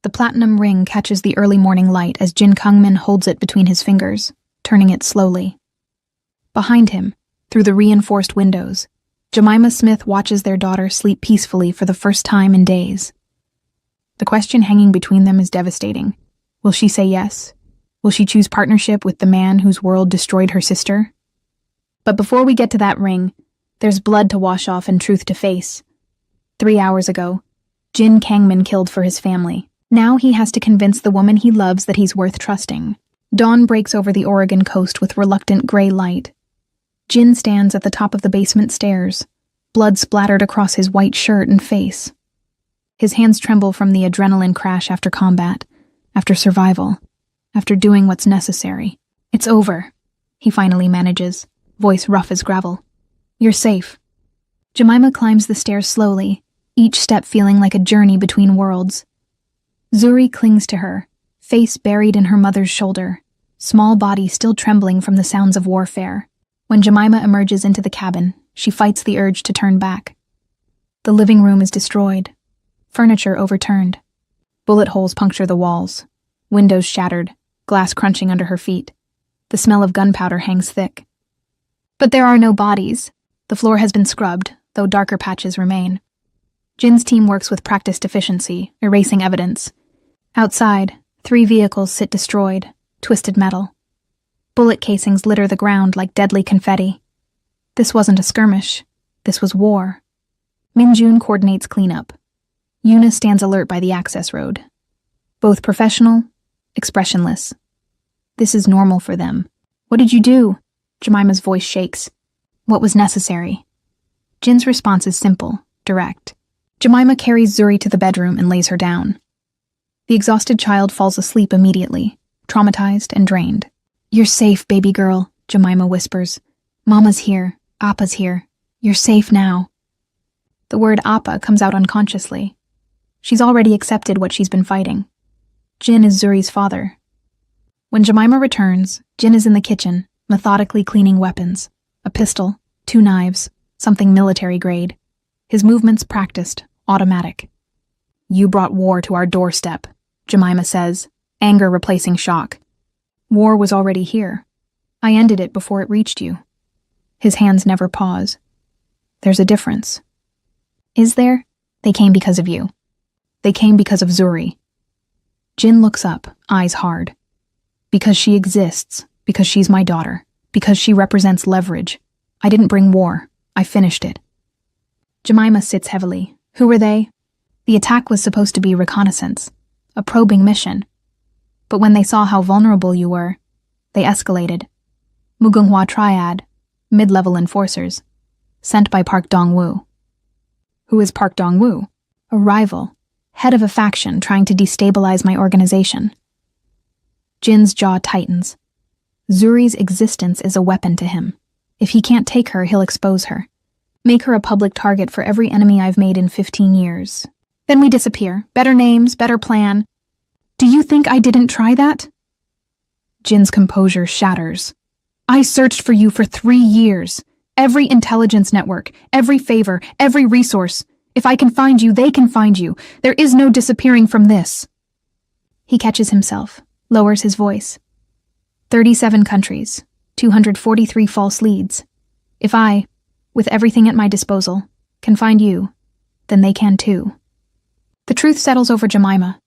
The platinum ring catches the early morning light as Jin Kungmin holds it between his fingers, turning it slowly. Behind him, through the reinforced windows, Jemima Smith watches their daughter sleep peacefully for the first time in days. The question hanging between them is devastating. Will she say yes? Will she choose partnership with the man whose world destroyed her sister? But before we get to that ring, there's blood to wash off and truth to face. 3 hours ago, Jin Kangmin killed for his family. Now he has to convince the woman he loves that he's worth trusting. Dawn breaks over the Oregon coast with reluctant gray light. Jin stands at the top of the basement stairs, blood splattered across his white shirt and face. His hands tremble from the adrenaline crash after combat, after survival, after doing what's necessary. It's over, he finally manages, voice rough as gravel. You're safe. Jemima climbs the stairs slowly, each step feeling like a journey between worlds. Zuri clings to her, face buried in her mother's shoulder, small body still trembling from the sounds of warfare. When Jemima emerges into the cabin, she fights the urge to turn back. The living room is destroyed, furniture overturned. Bullet holes puncture the walls, windows shattered, glass crunching under her feet. The smell of gunpowder hangs thick. But there are no bodies. The floor has been scrubbed, though darker patches remain. Jin's team works with practiced efficiency, erasing evidence. Outside, 3 vehicles sit destroyed, twisted metal. Bullet casings litter the ground like deadly confetti. This wasn't a skirmish. This was war. Minjun coordinates cleanup. Yuna stands alert by the access road. Both professional, expressionless. This is normal for them. What did you do? Jemima's voice shakes. What was necessary? Jin's response is simple, direct. Jemima carries Zuri to the bedroom and lays her down. The exhausted child falls asleep immediately, traumatized and drained. You're safe, baby girl, Jemima whispers. Mama's here, Appa's here. You're safe now. The word Appa comes out unconsciously. She's already accepted what she's been fighting. Jin is Zuri's father. When Jemima returns, Jin is in the kitchen, methodically cleaning weapons. A pistol, 2 knives, something military grade. His movements practiced, automatic. You brought war to our doorstep, Jemima says, anger replacing shock. War was already here. I ended it before it reached you. His hands never pause. There's a difference. Is there? They came because of you. They came because of Zuri. Jin looks up, eyes hard. Because she exists, because she's my daughter, because she represents leverage. I didn't bring war. I finished it. Jemima sits heavily. Who were they? The attack was supposed to be reconnaissance, a probing mission. But when they saw how vulnerable you were, they escalated. Mugunghwa Triad, mid-level enforcers, sent by Park Dong-woo. Who is Park Dong-woo? A rival, head of a faction trying to destabilize my organization. Jin's jaw tightens. Zuri's existence is a weapon to him. If he can't take her, he'll expose her. Make her a public target for every enemy I've made in 15 years. Then we disappear. Better names, better plan. Do you think I didn't try that? Jin's composure shatters. I searched for you for 3 years. Every intelligence network, every favor, every resource. If I can find you, they can find you. There is no disappearing from this. He catches himself, lowers his voice. 37 countries, 243 false leads. If I, with everything at my disposal, can find you, then they can too. The truth settles over Jemima.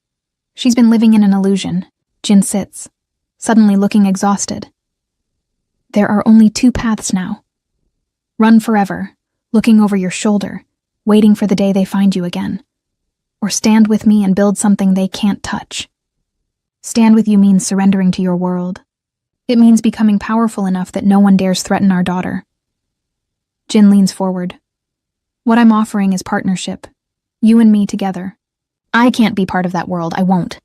She's been living in an illusion. Jin sits, suddenly looking exhausted. There are only 2 paths now. Run forever, looking over your shoulder, waiting for the day they find you again. Or stand with me and build something they can't touch. Stand with you means surrendering to your world. It means becoming powerful enough that no one dares threaten our daughter. Jin leans forward. What I'm offering is partnership. You and me together. I can't be part of that world, I won't.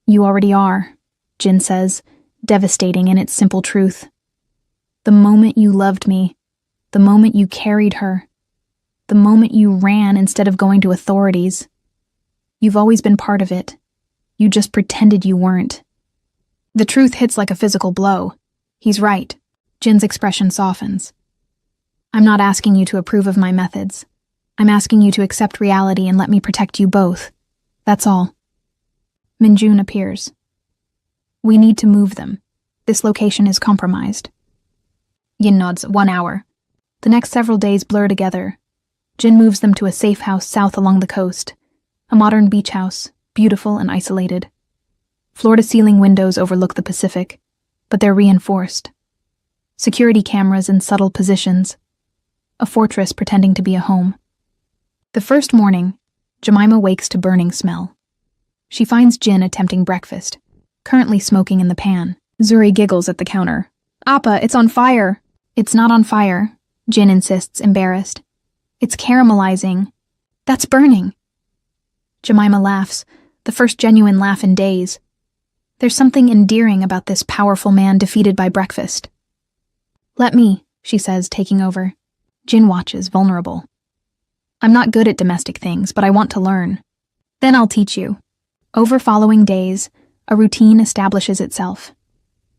You already are, Jin says, devastating in its simple truth. The moment you loved me, the moment you carried her, the moment you ran instead of going to authorities. You've always been part of it. You just pretended you weren't. The truth hits like a physical blow. He's right. Jin's expression softens. I'm not asking you to approve of my methods. I'm asking you to accept reality and let me protect you both. That's all. Minjun appears. We need to move them. This location is compromised. Yin nods. 1 hour. The next several days blur together. Jin moves them to a safe house south along the coast. A modern beach house, beautiful and isolated. Floor-to-ceiling windows overlook the Pacific, but they're reinforced. Security cameras in subtle positions. A fortress pretending to be a home. The first morning, Jemima wakes to burning smell. She finds Jin attempting breakfast, currently smoking in the pan. Zuri giggles at the counter. Appa, it's on fire. It's not on fire, Jin insists, embarrassed. It's caramelizing. That's burning. Jemima laughs, the first genuine laugh in days. There's something endearing about this powerful man defeated by breakfast. Let me, she says, taking over. Jin watches, vulnerable. I'm not good at domestic things, but I want to learn. Then I'll teach you. Over following days, a routine establishes itself.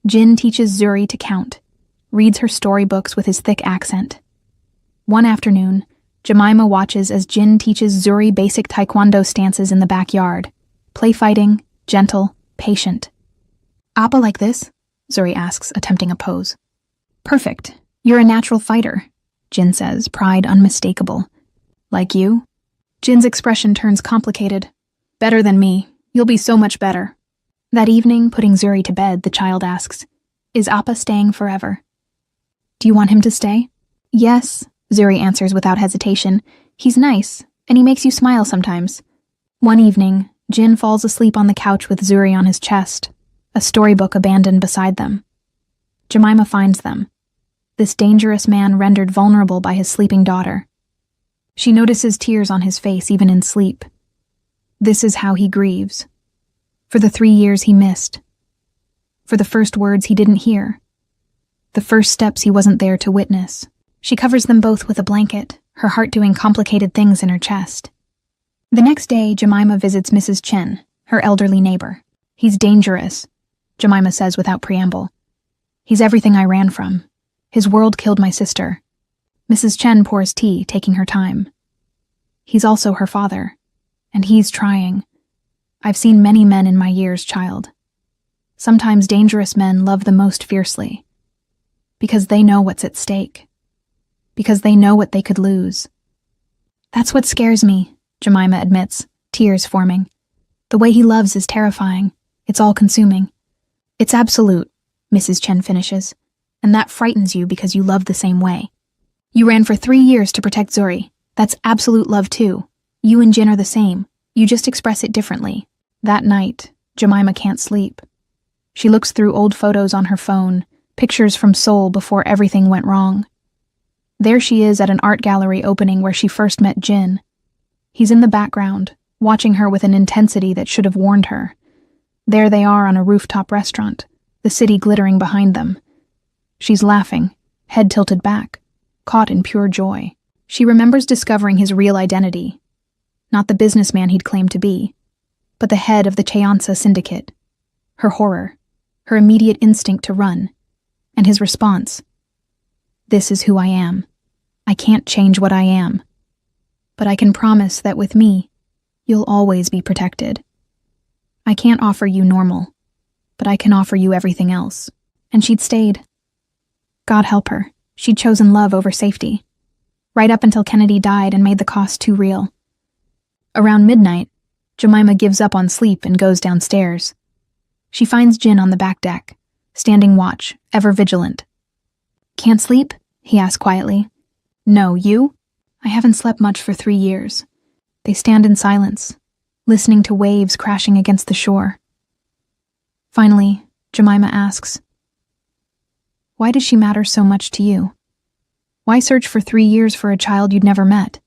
Jin teaches Zuri to count, reads her storybooks with his thick accent. One afternoon, Jemima watches as Jin teaches Zuri basic taekwondo stances in the backyard. Play fighting, gentle, patient. Appa like this? Zuri asks, attempting a pose. Perfect. You're a natural fighter, Jin says, pride unmistakable. Like you? Jin's expression turns complicated. Better than me. You'll be so much better. That evening, putting Zuri to bed, the child asks, Is Appa staying forever? Do you want him to stay? Yes, Zuri answers without hesitation. He's nice, and he makes you smile sometimes. One evening, Jin falls asleep on the couch with Zuri on his chest, a storybook abandoned beside them. Jemima finds them. This dangerous man rendered vulnerable by his sleeping daughter. She notices tears on his face even in sleep. This is how he grieves. For the 3 years he missed. For the first words he didn't hear. The first steps he wasn't there to witness. She covers them both with a blanket, her heart doing complicated things in her chest. The next day, Jemima visits Mrs. Chen, her elderly neighbor. He's dangerous, Jemima says without preamble. He's everything I ran from. His world killed my sister. Mrs. Chen pours tea, taking her time. He's also her father, and he's trying. I've seen many men in my years, child. Sometimes dangerous men love the most fiercely. Because they know what's at stake. Because they know what they could lose. That's what scares me, Jemima admits, tears forming. The way he loves is terrifying. It's all-consuming. It's absolute, Mrs. Chen finishes. And that frightens you because you love the same way. You ran for 3 years to protect Zuri. That's absolute love too. You and Jin are the same. You just express it differently. That night, Jemima can't sleep. She looks through old photos on her phone, pictures from Seoul before everything went wrong. There she is at an art gallery opening where she first met Jin. He's in the background, watching her with an intensity that should have warned her. There they are on a rooftop restaurant, the city glittering behind them. She's laughing, head tilted back, caught in pure joy. She remembers discovering his real identity. Not the businessman he'd claimed to be, but the head of the Cheonsa syndicate. Her horror, her immediate instinct to run, and his response. This is who I am. I can't change what I am. But I can promise that with me, you'll always be protected. I can't offer you normal, but I can offer you everything else. And she'd stayed. God help her, she'd chosen love over safety. Right up until Kennedy died and made the cost too real. Around midnight, Jemima gives up on sleep and goes downstairs. She finds Jin on the back deck, standing watch, ever vigilant. Can't sleep? He asks quietly. No, you? I haven't slept much for 3 years. They stand in silence, listening to waves crashing against the shore. Finally, Jemima asks, why does she matter so much to you? Why search for 3 years for a child you'd never met?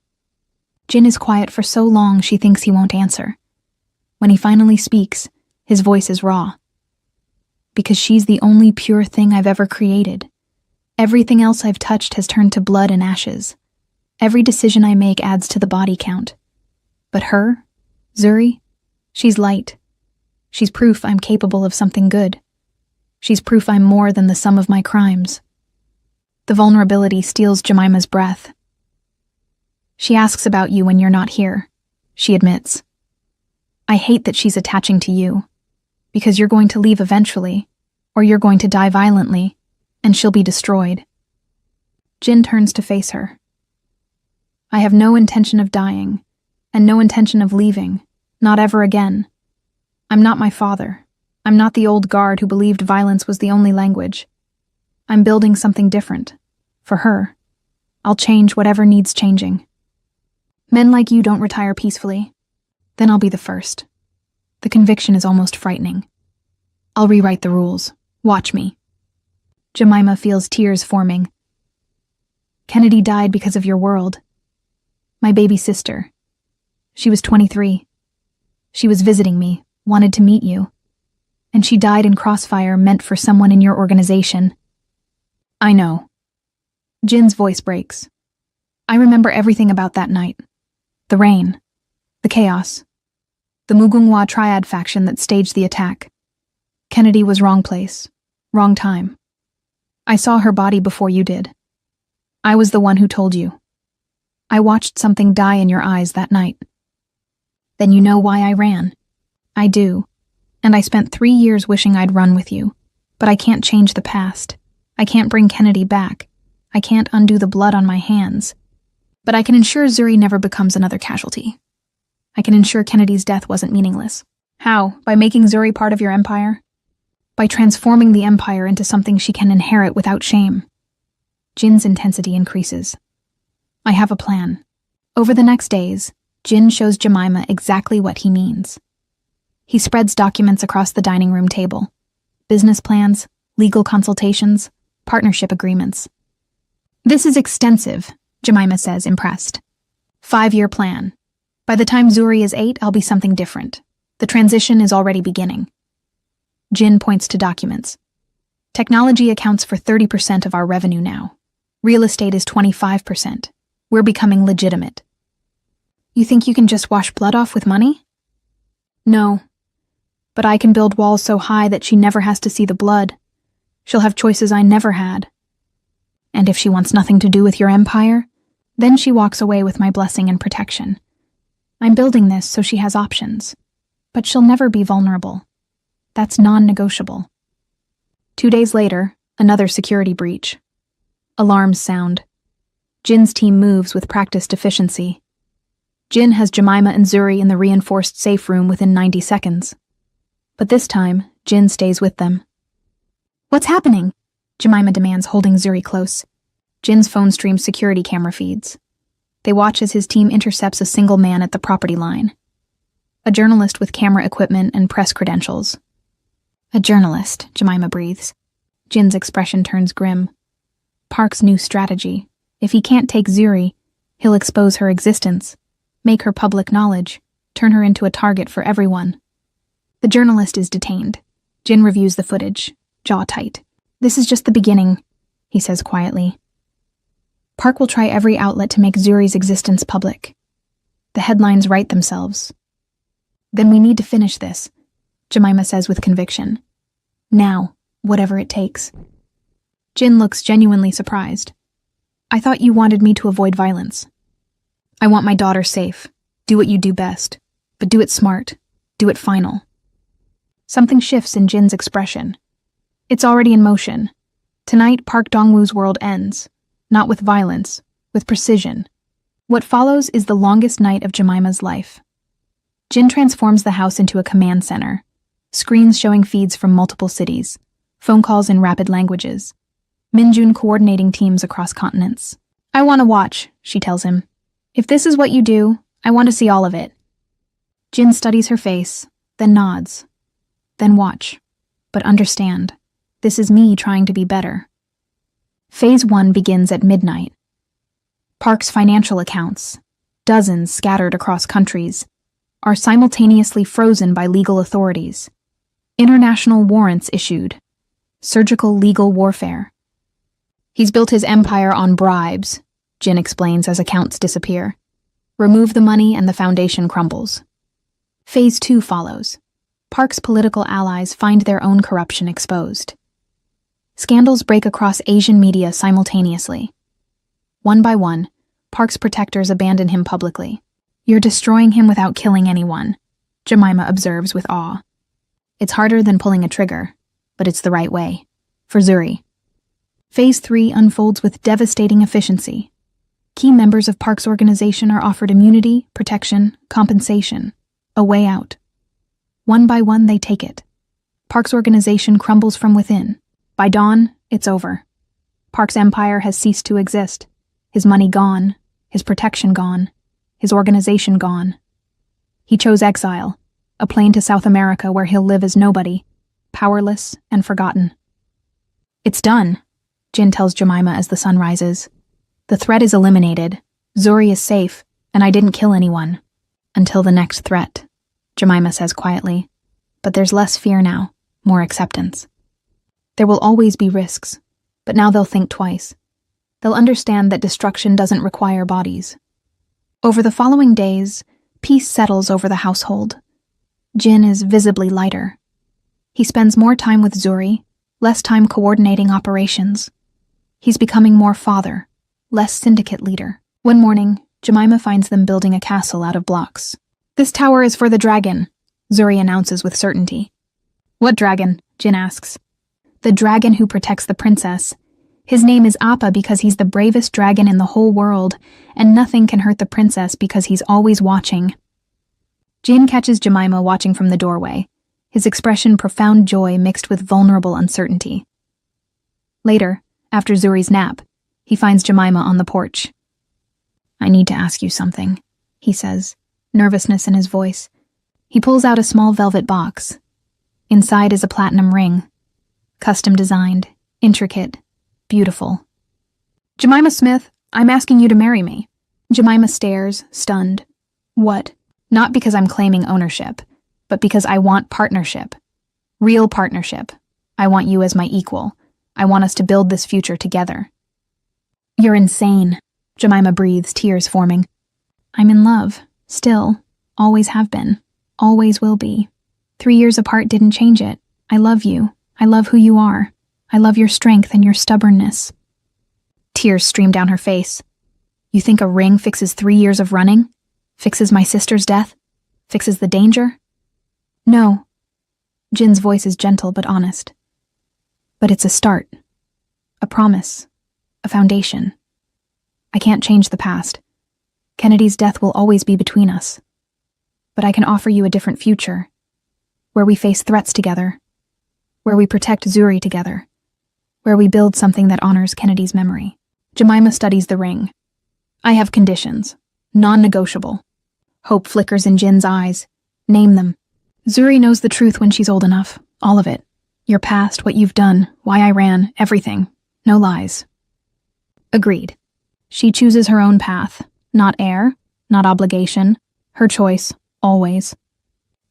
Jin is quiet for so long she thinks he won't answer. When he finally speaks, his voice is raw. Because she's the only pure thing I've ever created. Everything else I've touched has turned to blood and ashes. Every decision I make adds to the body count. But her, Zuri, she's light. She's proof I'm capable of something good. She's proof I'm more than the sum of my crimes. The vulnerability steals Jemima's breath. She asks about you when you're not here, she admits. I hate that she's attaching to you. because you're going to leave eventually, or you're going to die violently, and she'll be destroyed. Jin turns to face her. I have no intention of dying, and no intention of leaving, not ever again. I'm not my father. I'm not the old guard who believed violence was the only language. I'm building something different. For her. I'll change whatever needs changing. Men like you don't retire peacefully. Then I'll be the first. The conviction is almost frightening. I'll rewrite the rules. Watch me. Jemima feels tears forming. Kennedy died because of your world. My baby sister. She was 23. She was visiting me, wanted to meet you. And she died in crossfire meant for someone in your organization. I know. Jin's voice breaks. I remember everything about that night. The rain. The chaos. The Mugunghwa triad faction that staged the attack. Kennedy was wrong place. Wrong time. I saw her body before you did. I was the one who told you. I watched something die in your eyes that night. Then you know why I ran. I do. And I spent 3 years wishing I'd run with you. But I can't change the past. I can't bring Kennedy back. I can't undo the blood on my hands. But I can ensure Zuri never becomes another casualty. I can ensure Kennedy's death wasn't meaningless. How? By making Zuri part of your empire? By transforming the empire into something she can inherit without shame. Jin's intensity increases. I have a plan. Over the next days, Jin shows Jemima exactly what he means. He spreads documents across the dining room table. Business plans, legal consultations, partnership agreements. This is extensive, Jemima says, impressed. 5-year plan. By the time Zuri is 8, I'll be something different. The transition is already beginning. Jin points to documents. Technology accounts for 30% of our revenue now. Real estate is 25%. We're becoming legitimate. You think you can just wash blood off with money? No. But I can build walls so high that she never has to see the blood. She'll have choices I never had. And if she wants nothing to do with your empire, then she walks away with my blessing and protection. I'm building this so she has options. But she'll never be vulnerable. That's non-negotiable. 2 days later, another security breach. Alarms sound. Jin's team moves with practiced efficiency. Jin has Jemima and Zuri in the reinforced safe room within 90 seconds. But this time, Jin stays with them. What's happening? Jemima demands, holding Zuri close. Jin's phone streams security camera feeds. They watch as his team intercepts a single man at the property line. A journalist with camera equipment and press credentials. A journalist, Jemima breathes. Jin's expression turns grim. Park's new strategy. If he can't take Zuri, he'll expose her existence, make her public knowledge, turn her into a target for everyone. The journalist is detained. Jin reviews the footage, jaw tight. This is just the beginning, he says quietly. Park will try every outlet to make Zuri's existence public. The headlines write themselves. Then we need to finish this, Jemima says with conviction. Now, whatever it takes. Jin looks genuinely surprised. I thought you wanted me to avoid violence. I want my daughter safe. Do what you do best. But do it smart. Do it final. Something shifts in Jin's expression. It's already in motion. Tonight, Park Dongwoo's world ends. Not with violence, with precision. What follows is the longest night of Jemima's life. Jin transforms the house into a command center. Screens showing feeds from multiple cities. Phone calls in rapid languages. Minjun coordinating teams across continents. I want to watch, she tells him. If this is what you do, I want to see all of it. Jin studies her face, then nods. Then watch. But understand, this is me trying to be better. Phase 1 begins at midnight. Park's financial accounts, dozens scattered across countries, are simultaneously frozen by legal authorities. International warrants issued. Surgical legal warfare. He's built his empire on bribes, Jin explains as accounts disappear. Remove the money and the foundation crumbles. Phase 2 follows. Park's political allies find their own corruption exposed. Scandals break across Asian media simultaneously. One by one, Park's protectors abandon him publicly. You're destroying him without killing anyone, Jemima observes with awe. It's harder than pulling a trigger, but it's the right way. For Zuri. Phase 3 unfolds with devastating efficiency. Key members of Park's organization are offered immunity, protection, compensation, a way out. One by one, they take it. Park's organization crumbles from within. By dawn, it's over. Park's empire has ceased to exist. His money gone, his protection gone, his organization gone. He chose exile, a plane to South America where he'll live as nobody, powerless and forgotten. It's done, Jin tells Jemima as the sun rises. The threat is eliminated, Zuri is safe, and I didn't kill anyone. Until the next threat, Jemima says quietly. But there's less fear now, more acceptance. There will always be risks, but now they'll think twice. They'll understand that destruction doesn't require bodies. Over the following days, peace settles over the household. Jin is visibly lighter. He spends more time with Zuri, less time coordinating operations. He's becoming more father, less syndicate leader. One morning, Jemima finds them building a castle out of blocks. "This tower is for the dragon," Zuri announces with certainty. "What dragon?" Jin asks. "The dragon who protects the princess. His name is Appa because he's the bravest dragon in the whole world, and nothing can hurt the princess because he's always watching." Jin catches Jemima watching from the doorway, his expression profound joy mixed with vulnerable uncertainty. Later, after Zuri's nap, he finds Jemima on the porch. "I need to ask you something," he says, nervousness in his voice. He pulls out a small velvet box. Inside is a platinum ring. Custom designed, intricate, beautiful. "Jemima Smith, I'm asking you to marry me." Jemima stares, stunned. "What?" "Not because I'm claiming ownership, but because I want partnership. Real partnership. I want you as my equal. I want us to build this future together." "You're insane," Jemima breathes, tears forming. "I'm in love. Still. Always have been. Always will be. 3 years apart didn't change it. I love you. I love who you are. I love your strength and your stubbornness." Tears stream down her face. "You think a ring fixes 3 years of running? Fixes my sister's death? Fixes the danger?" "No." Jin's voice is gentle but honest. "But it's a start. A promise. A foundation. I can't change the past. Kennedy's death will always be between us. But I can offer you a different future, where we face threats together, where we protect Zuri together, where we build something that honors Kennedy's memory." Jemima studies the ring. "I have conditions. Non-negotiable." Hope flickers in Jin's eyes. "Name them." "Zuri knows the truth when she's old enough. All of it. Your past, what you've done, why I ran, everything. No lies." Agreed. She chooses her own path. Not heir, not obligation. Her choice, always.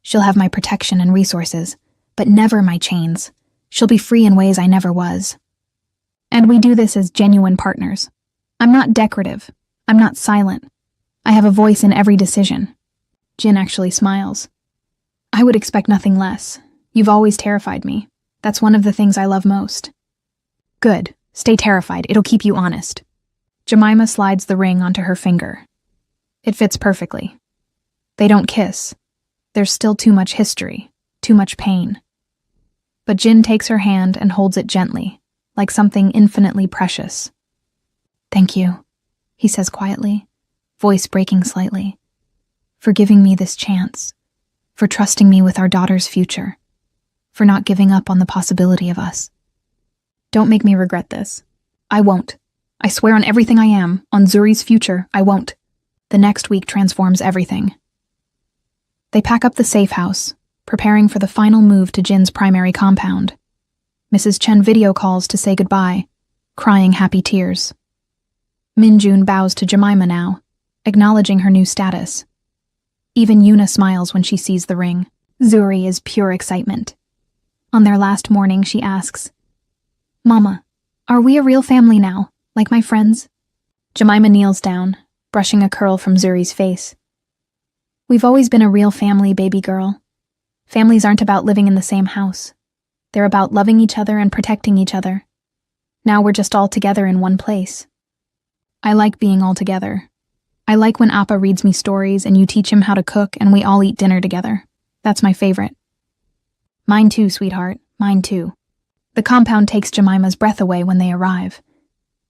She'll have my protection and resources, but never my chains. She'll be free in ways I never was. And we do this as genuine partners. I'm not decorative. I'm not silent. I have a voice in every decision. Jin actually smiles. "I would expect nothing less. You've always terrified me. That's one of the things I love most." "Good. Stay terrified. It'll keep you honest." Jemima slides the ring onto her finger. It fits perfectly. They don't kiss. There's still too much history, too much pain. But Jin takes her hand and holds it gently, like something infinitely precious. "Thank you," he says quietly, voice breaking slightly, "for giving me this chance, for trusting me with our daughter's future, for not giving up on the possibility of us. Don't make me regret this. I won't. I swear on everything I am, on Zuri's future, I won't. The next week transforms everything." They pack up the safe house, preparing for the final move to Jin's primary compound. Mrs. Chen video calls to say goodbye, crying happy tears. Minjun bows to Jemima now, acknowledging her new status. Even Yuna smiles when she sees the ring. Zuri is pure excitement. On their last morning, she asks, "Mama, are we a real family now, like my friends?" Jemima kneels down, brushing a curl from Zuri's face. "We've always been a real family, baby girl. Families aren't about living in the same house. They're about loving each other and protecting each other. Now we're just all together in one place. I like being all together. I like when Appa reads me stories and you teach him how to cook and we all eat dinner together. That's my favorite." Mine too, sweetheart, mine too. The compound takes Jemima's breath away when they arrive.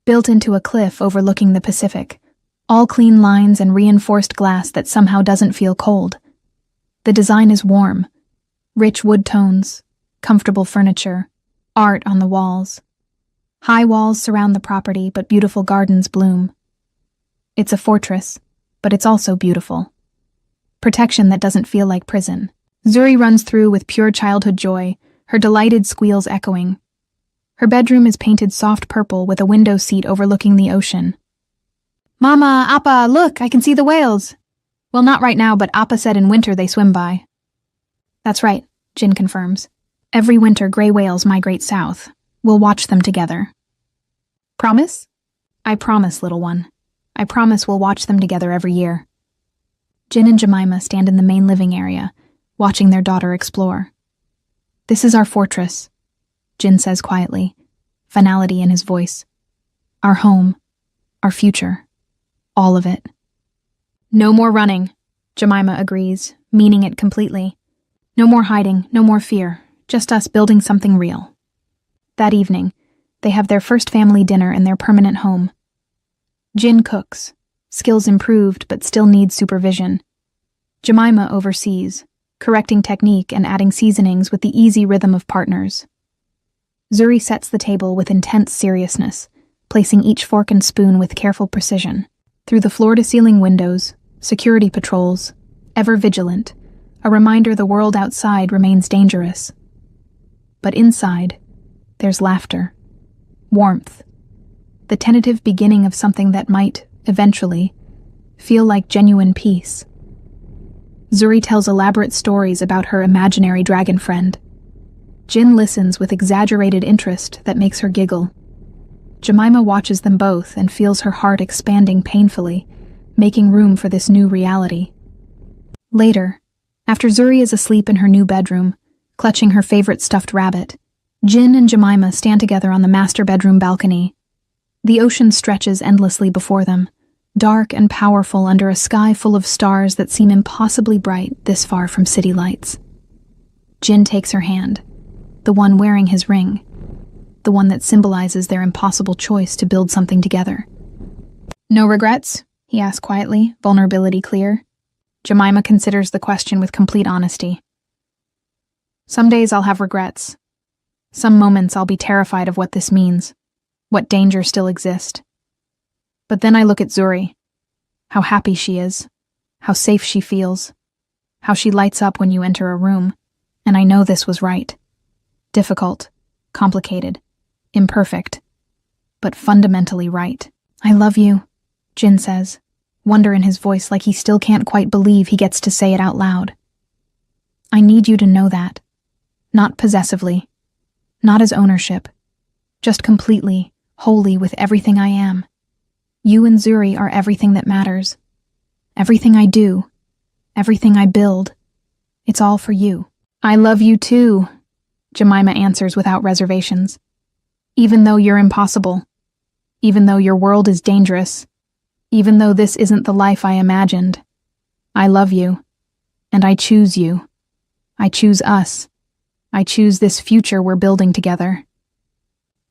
Built into a cliff overlooking the Pacific, all clean lines and reinforced glass that somehow doesn't feel cold. The design is warm. Rich wood tones, comfortable furniture, art on the walls. High walls surround the property, but beautiful gardens bloom. It's a fortress, but it's also beautiful. Protection that doesn't feel like prison. Zuri runs through with pure childhood joy, her delighted squeals echoing. Her bedroom is painted soft purple with a window seat overlooking the ocean. Mama, Appa, look, I can see the whales. Well, not right now, but Appa said in winter they swim by. That's right, Jin confirms. Every winter gray whales migrate south. We'll watch them together. Promise? I promise, little one. I promise we'll watch them together every year. Jin and Jemima stand in the main living area, watching their daughter explore. This is our fortress, Jin says quietly, finality in his voice. Our home, our future, all of it. No more running, Jemima agrees, meaning it completely. No more hiding, no more fear, just us building something real. That evening, they have their first family dinner in their permanent home. Jin cooks, skills improved but still needs supervision. Jemima oversees, correcting technique and adding seasonings with the easy rhythm of partners. Zuri sets the table with intense seriousness, placing each fork and spoon with careful precision. Through the floor-to-ceiling windows, security patrols, ever vigilant, a reminder the world outside remains dangerous. But inside, there's laughter, warmth, the tentative beginning of something that might, eventually, feel like genuine peace. Zuri tells elaborate stories about her imaginary dragon friend. Jin listens with exaggerated interest that makes her giggle. Jemima watches them both and feels her heart expanding painfully, making room for this new reality. Later, after Zuri is asleep in her new bedroom, clutching her favorite stuffed rabbit, Jin and Jemima stand together on the master bedroom balcony. The ocean stretches endlessly before them, dark and powerful under a sky full of stars that seem impossibly bright this far from city lights. Jin takes her hand, the one wearing his ring, the one that symbolizes their impossible choice to build something together. No regrets? He asks quietly, vulnerability clear. Jemima considers the question with complete honesty. Some days I'll have regrets. Some moments I'll be terrified of what this means, what dangers still exist. But then I look at Zuri, how happy she is, how safe she feels, how she lights up when you enter a room, and I know this was right. Difficult, complicated, imperfect, but fundamentally right. I love you, Jin says, wonder in his voice like he still can't quite believe he gets to say it out loud. I need you to know that. Not possessively, not as ownership, just completely, wholly with everything I am. You and Zuri are everything that matters. Everything I do, everything I build, it's all for you. I love you too, Jemima answers without reservations. Even though you're impossible, even though your world is dangerous, even though this isn't the life I imagined, I love you, and I choose you. I choose us. I choose this future we're building together.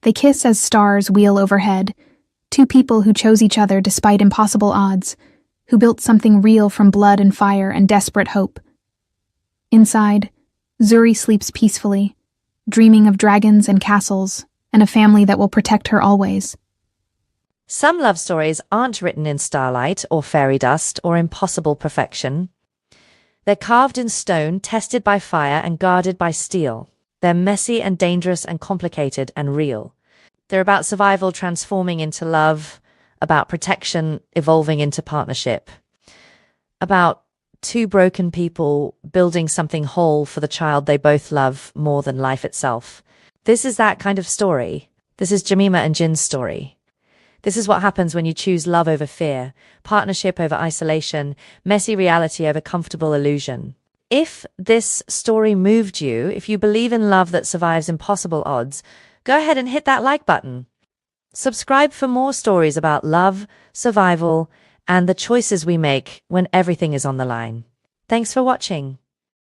They kiss as stars wheel overhead, two people who chose each other despite impossible odds, who built something real from blood and fire and desperate hope. Inside, Zuri sleeps peacefully, dreaming of dragons and castles, and a family that will protect her always. Some love stories aren't written in starlight or fairy dust or impossible perfection. They're carved in stone, tested by fire, and guarded by steel. They're messy and dangerous and complicated and real. They're about survival transforming into love, about protection evolving into partnership, about two broken people building something whole for the child they both love more than life itself. This is that kind of story. This is Jemima and Jin's story. This is what happens when you choose love over fear, partnership over isolation, messy reality over comfortable illusion. If this story moved you, if you believe in love that survives impossible odds, go ahead and hit that like button. Subscribe for more stories about love, survival, and the choices we make when everything is on the line. Thanks for watching.